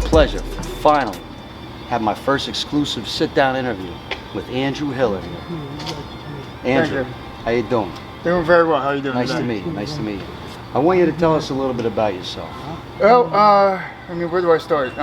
pleasure to finally have my first exclusive sit-down interview with Andrew Hiller here. Andrew, how you doing? Doing very well. How are you doing? Nice to meet you. Nice to meet you. I want you to tell us a little bit about yourself. Well, I mean, where do I start?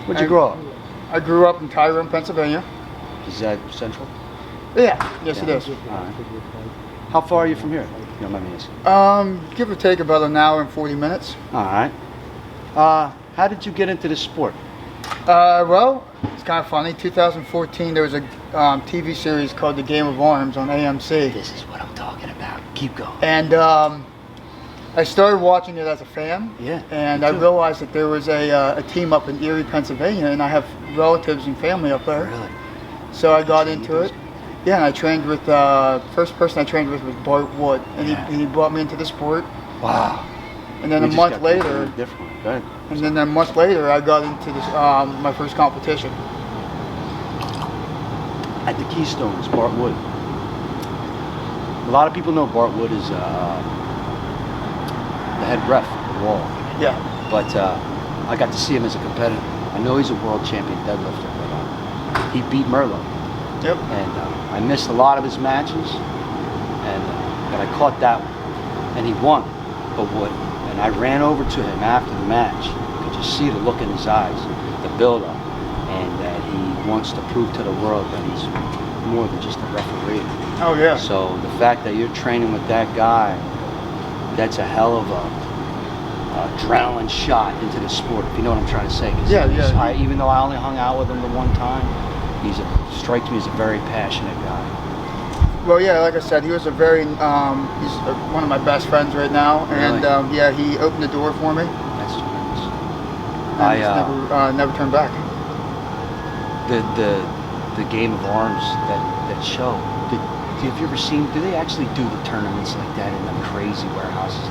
Where'd you grow up? I grew up in Tyrone, Pennsylvania. Is that central? Yeah. Yes, it is. All right. How far are you from here? You don't mind me asking. Give or take about an hour and 40 minutes. All right. How did you get into this sport? Well, it's kind of funny. 2014, there was a TV series called The Game of Arms on AMC. This is what I'm talking about. Keep going. And I started watching it as a fan. Yeah. And I realized that there was a team up in Erie, Pennsylvania, and I have relatives and family up there. Really? So I got into it. Yeah, and I trained with, first person I trained with was Bart Wood, and he brought me into the sport. Wow. And then We a just month got later, different. Go ahead. and then a month later, I got into this, my first competition. At the Keystones, Bart Wood. A lot of people know Bart Wood is the head ref at the Wall. Yeah. But I got to see him as a competitor. I know he's a world champion deadlifter, but he beat Merlo. Yep. And I missed a lot of his matches, and but I caught that one, and he won. But Wood, and I ran over to him after the match. You could just see the look in his eyes, the build-up, and that he wants to prove to the world that he's more than just a referee. Oh yeah. So the fact that you're training with that guy, that's a hell of a adrenaline shot into the sport, if you know what I'm trying to say. 'Cause Yeah. even though I only hung out with him the one time, strikes me as a very passionate guy. Well, yeah, like I said, he was a very, he's one of my best friends right now, Really? and yeah, he opened the door for me. That's tremendous. And he's never turned back. The Game of Arms, that show. Have you ever seen? Do they actually do the tournaments like that in them crazy warehouses?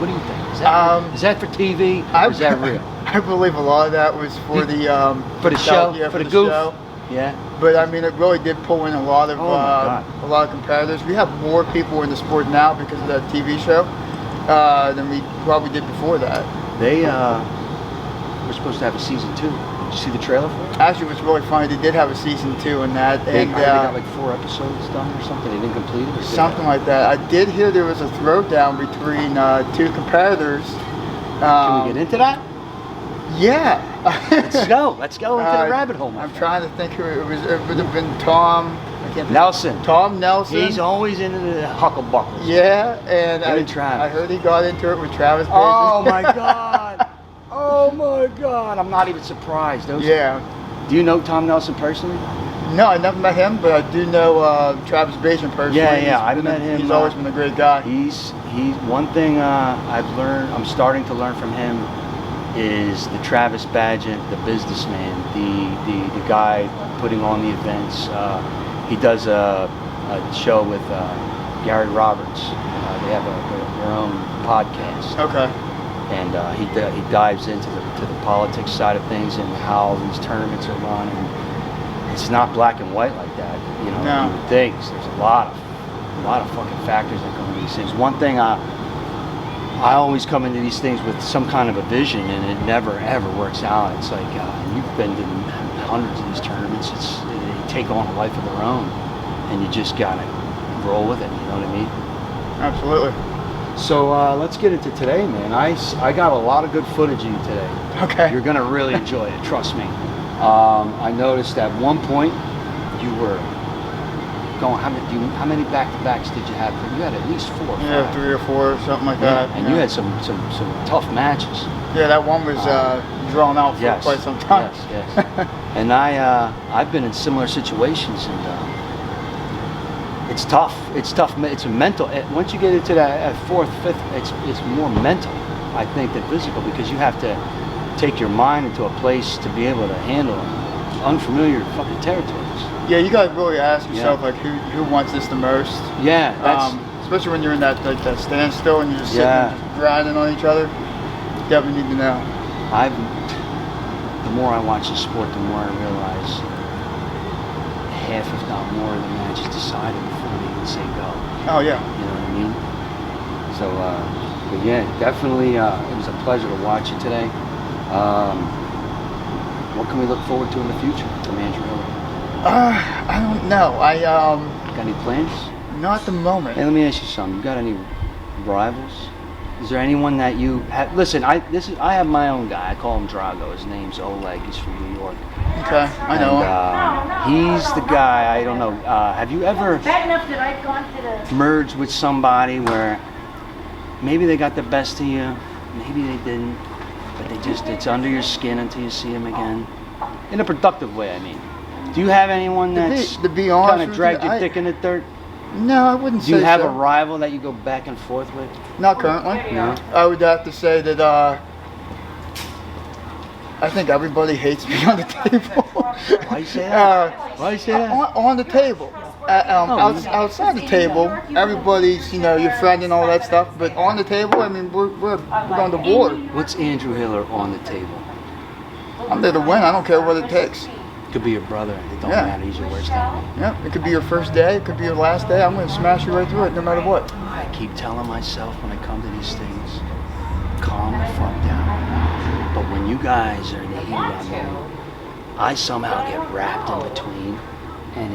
What do you think? Is that for TV? Or is that real? I believe a lot of that was for the for the show, yeah, for the goof. show. Yeah. But I mean, it really did pull in a lot of Oh a lot of competitors. We have more people in the sport now because of that TV show than we probably did before that. They were supposed to have a season 2. Did you see the trailer for it? Actually, it was really funny. They did have a season 2 in that, They and got like 4 episodes done or something. They didn't complete it. something like that. I did hear there was a throwdown between 2 competitors. Can we get into that? Yeah. Let's go. Let's go into the rabbit hole. I'm trying to think who it was. It would have been Tom. I can't think. Nelson. Tom Nelson. He's always into the hucklebuckles. Yeah, and Travis. I heard he got into it with Travis. Oh Basin. my God. Oh my God. I'm not even surprised. Yeah. Do you know Tom Nelson personally? No, I never met him, but I do know Travis Basin personally. Yeah, I've met him. He's always been a great guy. He's one thing I'm starting to learn from him is the Travis Badgett, the businessman, the guy putting on the events. He does a show with Gary Roberts. They have their own podcast. Okay. And he dives into the politics side of things and how these tournaments are run. And it's not black and white like that. You know, No. you would think there's a lot of fucking factors that go into these things. One thing I always come into these things with some kind of a vision, and it never ever works out. It's like you've been to hundreds of these tournaments. They take on a life of their own, and you just gotta roll with it. You know what I mean? Absolutely. So let's get into today, man. I got a lot of good footage of you today. Okay. You're gonna really enjoy it. Trust me. I noticed at one point you were going. How many back-to-backs did you have? You had at least 4 or 5. Yeah, 3 or 4, something like that. And you had some tough matches. Yeah, that one was drawn out for quite some time. Yes. And I've been in similar situations, and it's tough. It's tough. It's a mental. Once you get into that 4th, 5th, it's more mental, I think, than physical, because you have to take your mind into a place to be able to handle unfamiliar fucking territories. Yeah, you gotta really ask yourself like who wants this the most. Yeah, especially when you're in that that standstill and you're just sitting and just grinding on each other. You definitely need to know. The more I watch the sport, the more I realize half, if not more, of the match is decided before they even say go. Oh yeah. You know what I mean? So, but yeah, definitely, it was a pleasure to watch you today. What can we look forward to in the future from Andrew Hiller? I don't know. Got any plans? Not at the moment. Hey, let me ask you something. You got any rivals? Is there anyone that you have? Listen, I have my own guy. I call him Drago. His name's Oleg. He's from New York. Okay, I know him. And he's the guy. I don't know. Have you ever merged with somebody where maybe they got the best of you, maybe they didn't, but it's under your skin until you see him again, in a productive way, I mean. Do you have anyone that's to be honest kind of with dragged you, your dick in the dirt? No, I wouldn't say Do you have so. a rival that you go back and forth with? Not currently. No? I would have to say that I think everybody hates me on the table. Why you say that? Why you say that? On the table. Outside the table, everybody's, your friend and all that stuff. But on the table, I mean, we're going to war. What's Andrew Hiller on the table? I'm there to win. I don't care what it takes. Could be your brother. It don't Yeah. matter. He's your worst enemy. Yeah, it could be your first day. It could be your last day. I'm going to smash you right through it, no matter what. I keep telling myself when I come to these things, calm the fuck down. But when you guys are in the heat of that moment, I somehow get wrapped in between, and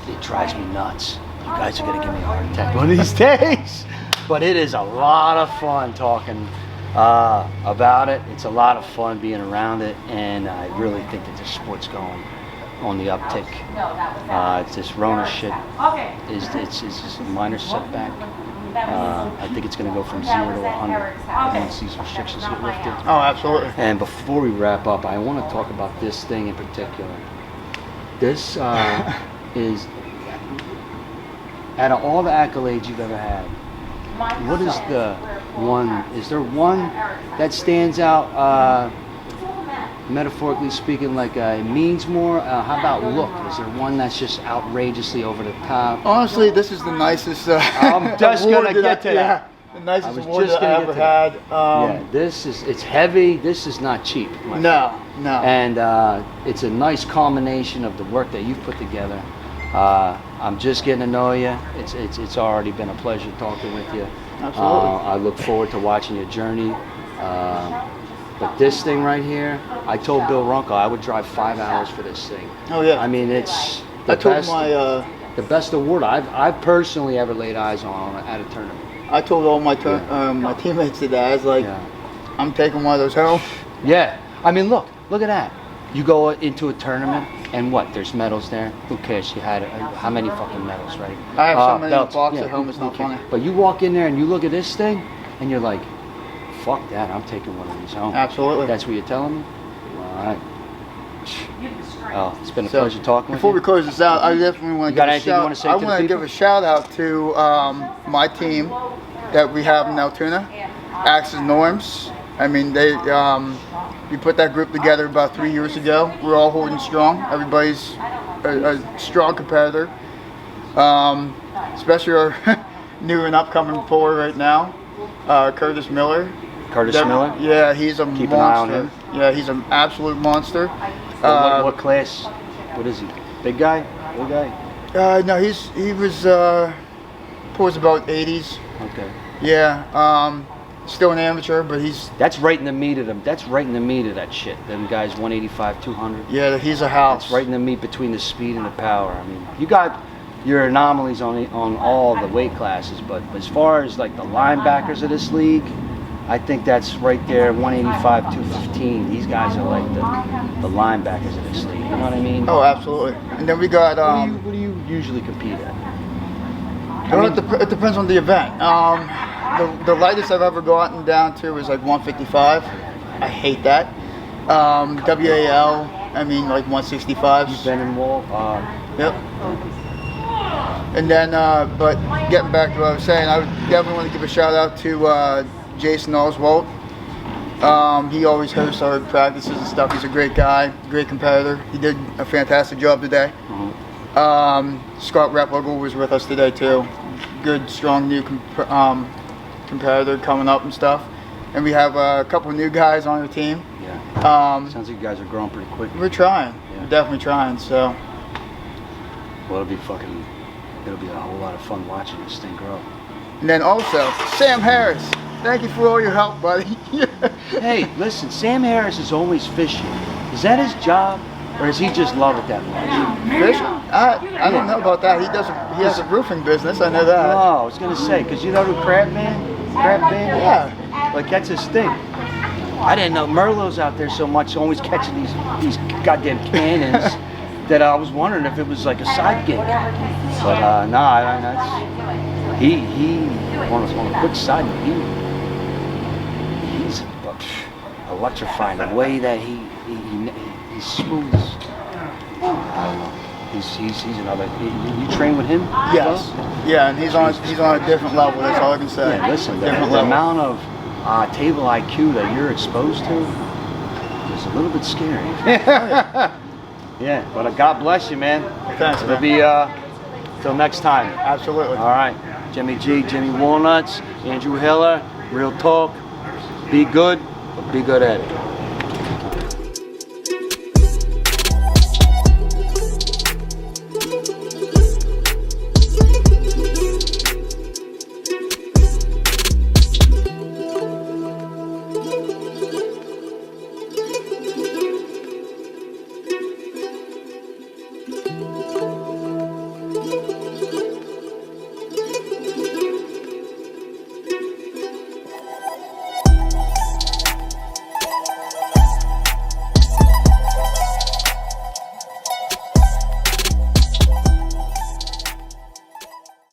it drives me nuts. You guys are gonna give me a heart attack one of these days. But it is a lot of fun talking about it. It's a lot of fun being around it, and I really think that this sport's going on the uptick. It's this Rona shit. It's just a minor setback. I think it's going to go from 0 to 100 once these restrictions get lifted. Oh, absolutely. And before we wrap up, I want to talk about this thing in particular. This is, out of all the accolades you've ever had, what is the one, is there one that stands out, metaphorically speaking, like it means more? How about look? Is there one that's just outrageously over the top? Honestly, this is the nicest I'm just award gonna get to that. Yeah, the I nicest was award just that I gonna ever get to had. Yeah, it's heavy. This is not cheap. my friend. No. And it's a nice combination of the work that you've put together. I'm just getting to know you. It's already been a pleasure talking with you. Absolutely. I look forward to watching your journey. But this thing right here, I told Bill Runkle I would drive 5 hours for this thing. Oh yeah. I mean, it's I the told best, my the best award I've personally ever laid eyes on at a tournament. I told all my my teammates today. I was like, Yeah. I'm taking one of those home. Yeah. I mean, look at that. You go into a tournament and what? There's medals there. Who cares? You had how many fucking medals, right? I have so many in the belts. box Yeah, at home. It's who not cares? funny. But you walk in there and you look at this thing, and you're like, "Fuck that! I'm taking one of these home." Absolutely. That's what you're telling me. All right. Oh, it's been a So, pleasure talking with Before you. we close this out, I definitely want You to got give a anything you wanna shout. say I to the want to people? give a shout out to my team that we have in Altoona, Axis Norms. I mean, we put that group together about 3 years ago. We're all holding strong. Everybody's a strong competitor. Especially our new and upcoming forward right now, Curtis Miller. Curtis Miller. Yeah, he's a Keep monster. an eye on him. Yeah, he's an absolute monster. What class? What is he? Big guy? Little guy? No, he was towards about 80s. Okay. Yeah, still an amateur, but That's right in the meat of them. That's right in the meat of that shit. Them guys, 185, 200. yeah, he's a house. It's right in the meat between the speed and the power. I mean, you got your anomalies on all the weight classes, but as far as like the linebackers of this league, I think that's right there, 185, 215. These guys are like the linebackers of this league. You know what I mean? Oh, absolutely. And then we got What do you usually compete at? well, it depends on the event. The lightest I've ever gotten down to is like 155. I hate that. WAL, I mean like 165s. You've been in Wall. Yep. And then, but getting back to what I was saying, I would definitely want to give a shout out to Jason Oswald. He always hosts our practices and stuff. He's a great guy, great competitor. He did a fantastic job today. Scott Replogle was with us today too. Good, strong new competitor coming up and stuff. And we have a couple of new guys on our team. Yeah. Sounds like you guys are growing pretty quick. We're trying. Yeah. We're definitely trying. So. Well, it'll be a whole lot of fun watching this thing grow. And then also Sam Harris. Thank you for all your help, buddy. Hey, listen, Sam Harris is always fishing. Is that his job, or does he just love it that much? Fishing? I don't know about that. He has a roofing business. I know that. Oh, I was gonna say, because you know who Crab Man is? Yeah. Like, that's his thing. I didn't know Merlot's out there so much, always catching these goddamn cannons, that I was wondering if it was like a side gig. But that's he on a quick side note, he's electrifying the way that he's smooth. I don't know. He's another. You train with him? Yes. Yeah, and he's on a different level. That's all I can say. Yeah, listen, the different level. amount of table IQ that you're exposed to is a little bit scary. Yeah, but God bless you, man. Thanks, It'll man. be till next time. Absolutely. All right, Jimmy G, Jimmy Walnuts, Andrew Hiller, Real Talk. Be good, but be good at it.